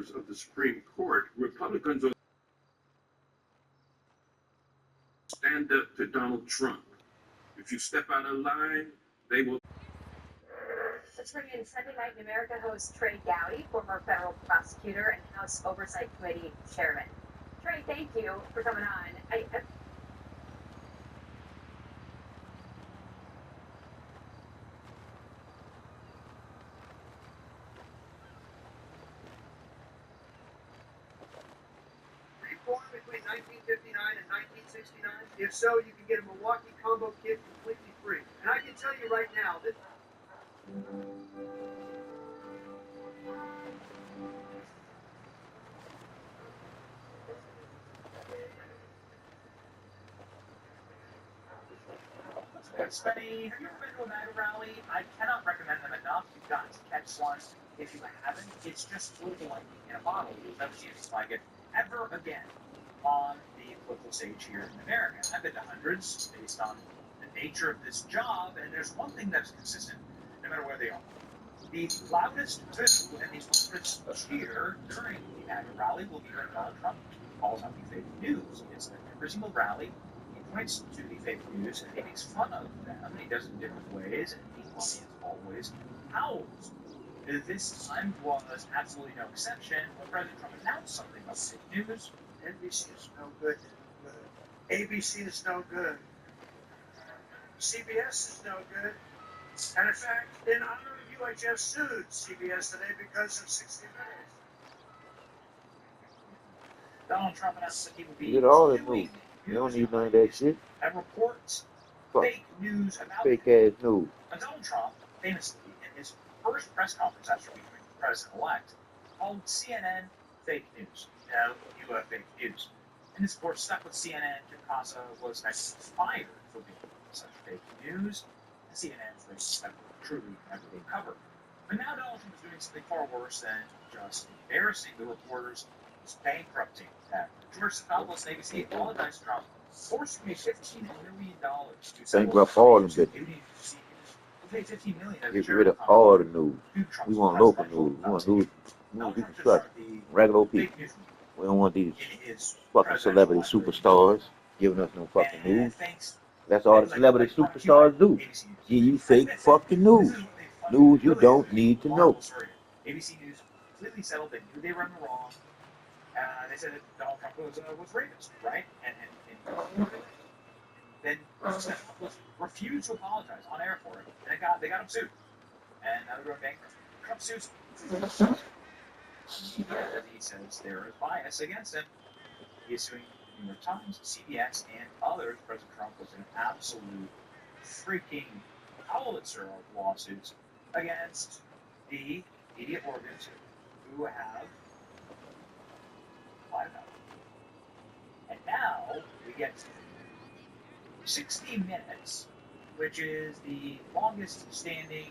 members of the Supreme Court, Republicans will stand up to Donald Trump. If you step out of line, they will. Let's bring in Sunday Night in America host Trey Gowdy, former federal prosecutor and House Oversight Committee chairman. Trey, thank you for coming on. Born between 1959 and 1969? If so, you can get a Milwaukee combo kit completely free. And I can tell you right now, this... Spenny, have you ever been to a MAGA rally? I cannot recommend them enough. You've got to catch one. If you haven't, it's just fluid lightning in a bottle. You'll never see anything like it ever again on the political stage here in America. I've been to hundreds based on the nature of this job, and there's one thing that's consistent no matter where they are. The loudest whistle and the loudest cheer during the MAGA rally will be when Donald Trump calls out the fake news. It's that every single rally he points to the fake news and he makes fun of them, and he does it in different ways, and the audience always howls. This time was absolutely no exception when President Trump announced something about fake news. NBC is no good. ABC is no good. CBS is no good. And in fact, in honor of you, I just sued CBS today because of 60 Minutes. Donald Trump announced that he would be You get all that doing news. You don't need none of that shit. and reports Fuck. fake news about Fake ass news. And Donald Trump, famously, in his first press conference after becoming president-elect, called CNN fake news. You have fake news. And this, of course, stuck with CNN. Jim Casa was actually fired for being such fake news. And CNN's ratings have truly never been covered. But now Donald Trump is doing something far worse than just embarrassing the reporters. He's bankrupting them. George Stephanopoulos and ABC apologized to Trump, forced to pay $15 million to Bankrupt all of them. Get rid of all the news. We want local news. We want news we can trust. Regular people. We don't want these fucking celebrity superstars giving us no fucking news. That's all the celebrity superstars do. Give you fake fucking news. News you don't need to know. ABC News completely settled. They knew they were in the wrong. They said that Donald Trump was racist, right? And then refused to apologize on air for it. And they got him sued. And now they're going bankrupt. Trump sues him. He says there is bias against him. He is suing the New York Times, CBS, and others. President Trump was in absolute freaking howitzer of lawsuits against the media organs who have lied about it. And now we get 60 Minutes, which is the longest standing,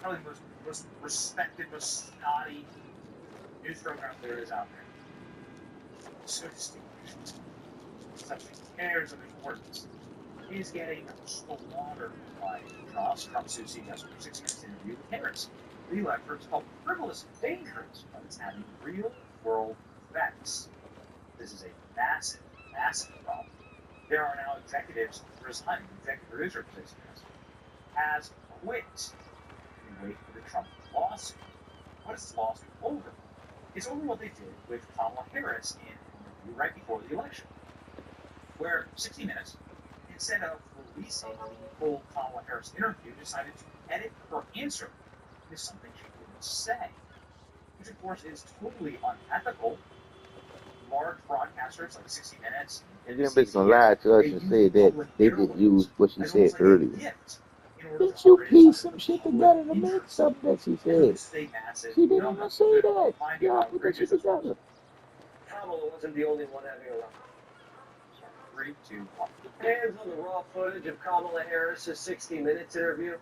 probably most respected, most snotty news program there is out there. So distinguished. Such cares of importance. He is getting slaughtered by Trump. Trump sues CBS for 6 minutes interview with Harris. Legal experts call frivolous and dangerous, but it's having real world effects. This is a massive, massive problem. There are now executives resigning. The executive producer position has quit in the wake of the Trump lawsuit. What is this lawsuit over? It's over what they did with Kamala Harris in an interview right before the election, where 60 Minutes, instead of releasing the full Kamala Harris interview, decided to edit her answer into something she didn't say, which of course is totally unethical. Large broadcasters like 60 Minutes And then bitch gonna lie to us and say that they just used what she said earlier. Bitch, you piece some shit together to make something that she said. She didn't even say that. Yeah, put that shit together. Kamala wasn't the only one having a rough. 3, 2, 1. Hands on the raw footage of Kamala Harris's 60 Minutes interview.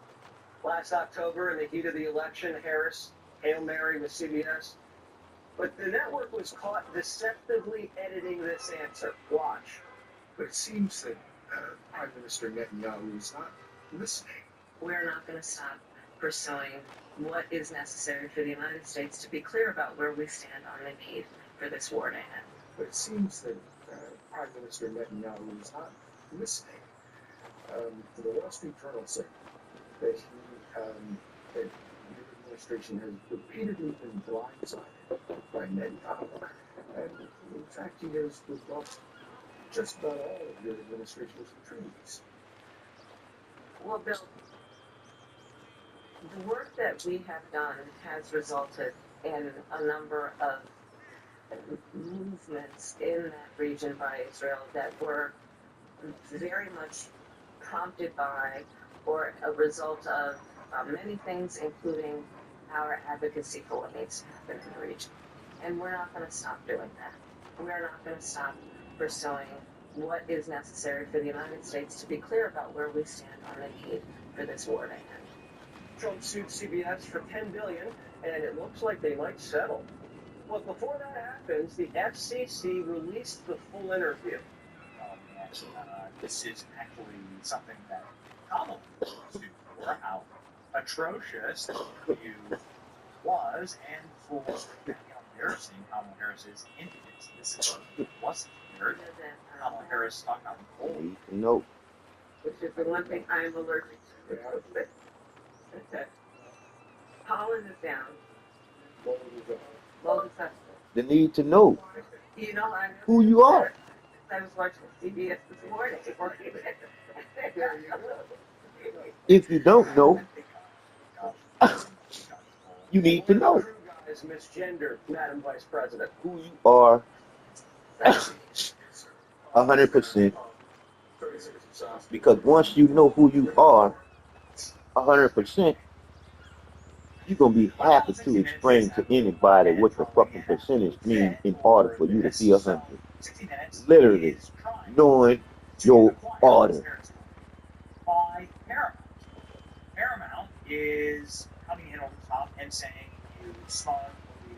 Last October, in the heat of the election, Harris, Hail Mary with CBS. But the network was caught deceptively editing this answer. Watch. But it seems that Prime Minister Netanyahu is not listening. We're not going to stop pursuing what is necessary for the United States to be clear about where we stand on the need for this war to end. But it seems that Prime Minister Netanyahu is not listening. The Wall Street Journal said that that your administration has repeatedly been blindsided by Netanyahu. And in fact, he has rebuffed just about all of your administration's treaties. Well, Bill, the work that we have done has resulted in a number of movements in that region by Israel that were very much prompted by or a result of many things, including our advocacy for what needs to happen in the region. And we're not going to stop doing that. We're not going to stop pursuing what is necessary for the United States to be clear about where we stand on the need for this war to end. Trump sued CBS for $10 billion, and it looks like they might settle. But before that happens, the FCC released the full interview. This is actually something that Kamala sued for, how atrocious the interview was, and for embarrassing Kamala Harris's impudence. This wasn't fair. Kamala Harris talking about cold. No. Which is the one thing I'm allergic to. Pollen is down. Mold is up. The need to know You know, I know who you are. I was watching CBS this morning. If you don't know, you need to know True guys misgendered, Madam Vice President. who you are 100%. Because once you know who you are 100%, you're going to be happy to explain to anybody what the fucking percentage means in order for you to be 100. Literally, knowing your order. By Paramount. Paramount is coming in over the top and saying you smug,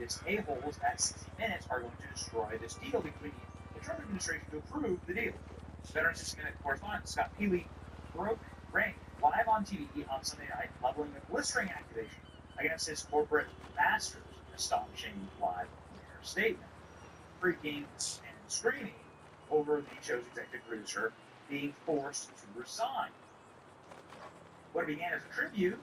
elitist a-holes at 60 Minutes are going to destroy this deal between the Trump administration to approve the deal. Veteran 60 Minute correspondent Scott Peely broke rank live on TV on Sunday night, leveling a blistering accusation against his corporate masters, astonishing live air statement, freaking and screaming over the show's executive producer being forced to resign. What began as a tribute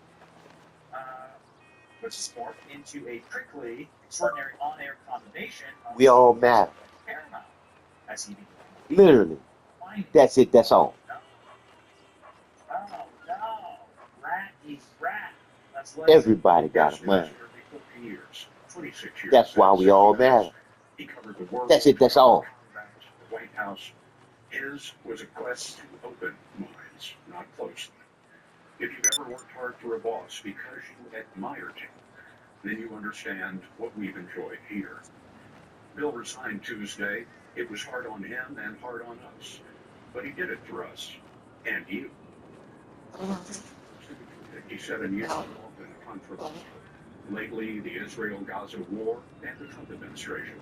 puts his morph into a prickly, extraordinary on-air condemnation of We all matter. Paramount as he began. Literally. That's it. That's all. No, rat eats rat. That's Everybody got a mind. That's why we all matter. That's it. That's all. The White House was a quest to open minds, not close them. If you've ever worked hard for a boss because you admired him, then you understand what we've enjoyed here. Bill resigned Tuesday. It was hard on him and hard on us. But he did it for us. And you. 57 years have been controversial. Lately, the Israel-Gaza war and the Trump administration.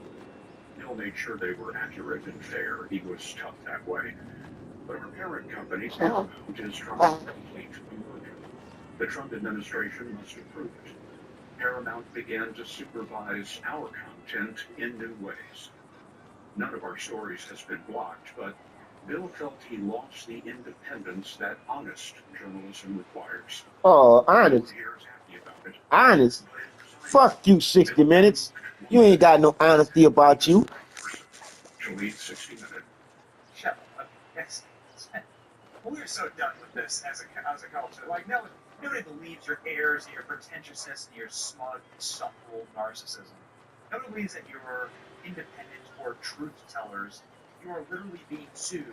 Bill made sure they were accurate and fair. He was tough that way. But our parent company, Paramount, is trying to complete a merger. The Trump administration must approve it. Paramount began to supervise our content in new ways. None of our stories has been blocked, but Bill felt he lost the independence that honest journalism requires. Oh, honest. Here's happy about it. Honest. Fuck you, 60 Minutes. You ain't got no honesty about you. To lead 60 Minutes. Shut up. Yes. We're so done with this as a culture. Like, nobody believes your airs and your pretentiousness and your smug, subtle narcissism. Nobody believes that you're independent or truth tellers. You are literally being sued,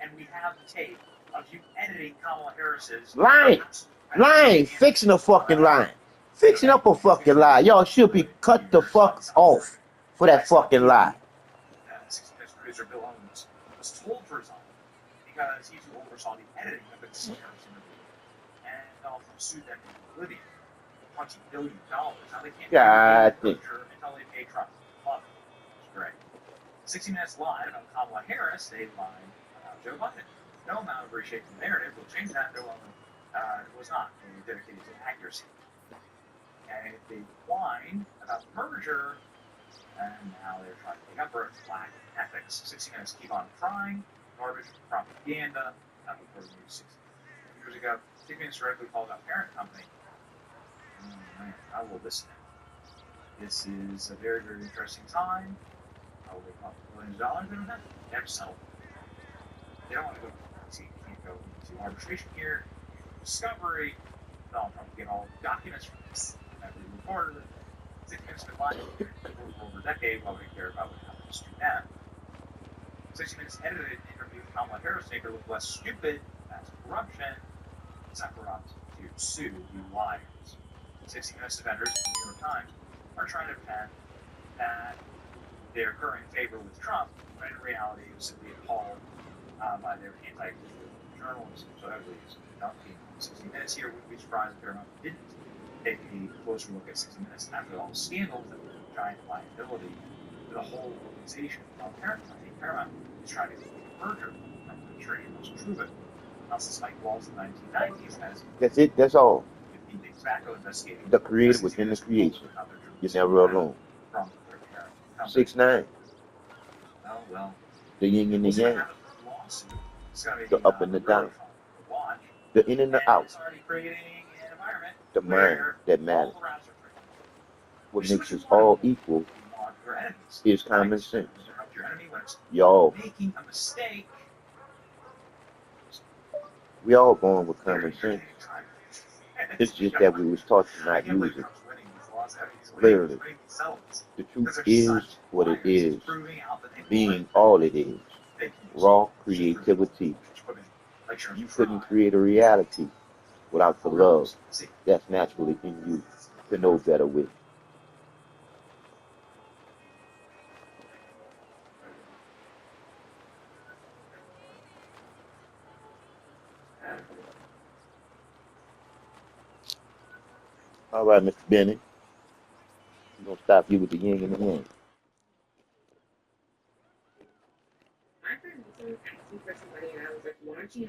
and we have the tape of you editing Kamala Harris's Lying. Fixing a fucking lie. Fixing up a fucking lie. Y'all should be cut the fuck off for that fucking lie. 60 Minutes producer Bill Owens was told to resign because he too oversaw the editing of the Harris interview, and Donald Trump sued them in oblivion for $20 billion. Now they can't God do until they pay Trump. Love it. It's great. 60 Minutes lied about Kamala Harris. They lied about Joe Biden. No amount of reshaping the narrative will change that. Bill Owens was not dedicated to accuracy. and they whined about the merger, and now they're trying to make up for it. Black ethics. 60 Minutes keep on trying. Garbage propaganda. That was news 60 years ago. 60 Minutes directly called out parent company. Oh, man, I will listen. This is a very, very interesting time. I will make $millions of dollars. They don't have to. They have to settle. They don't want to go. See, you can't go into arbitration here. Discovery. Donald Trump get all the documents from this. Every reporter. 60 Minutes been lying for over a decade while we care about what happens to them. 60 Minutes edited an interview with Kamala Harris to make her look less stupid. That's corruption. It's not corrupt to sue you liars. 60 Minutes defenders, the New York Times, are trying to pretend that they're current in favor with Trump, when in reality it was simply appalled by their anti-journalism. So that was 60 Minutes here. Would be surprised if Paramount didn't take a closer look at 60 Minutes after all the scandals and the giant liability to the whole organization. While Paramount is trying to make a merger from the trade most proven. Now, since Mike Walls in the 1990s has That's it. That's all. been the tobacco investigating The creator within the creation. You're never alone. 6ix9ine. Well, The yin and the yang. The up and the down. The in and the out. The mind that matters. What makes us all equal is common sense. Y'all, we all born with common sense. It's just that we was taught to not use it. Clearly, the truth is what it is, being all it is. Raw creativity. You couldn't create a reality without the love that's naturally in you to know better with. All right, Mr. Bennett. I'm going to stop you with the yin and the yang. My friend was asking for somebody, and I was like, why don't you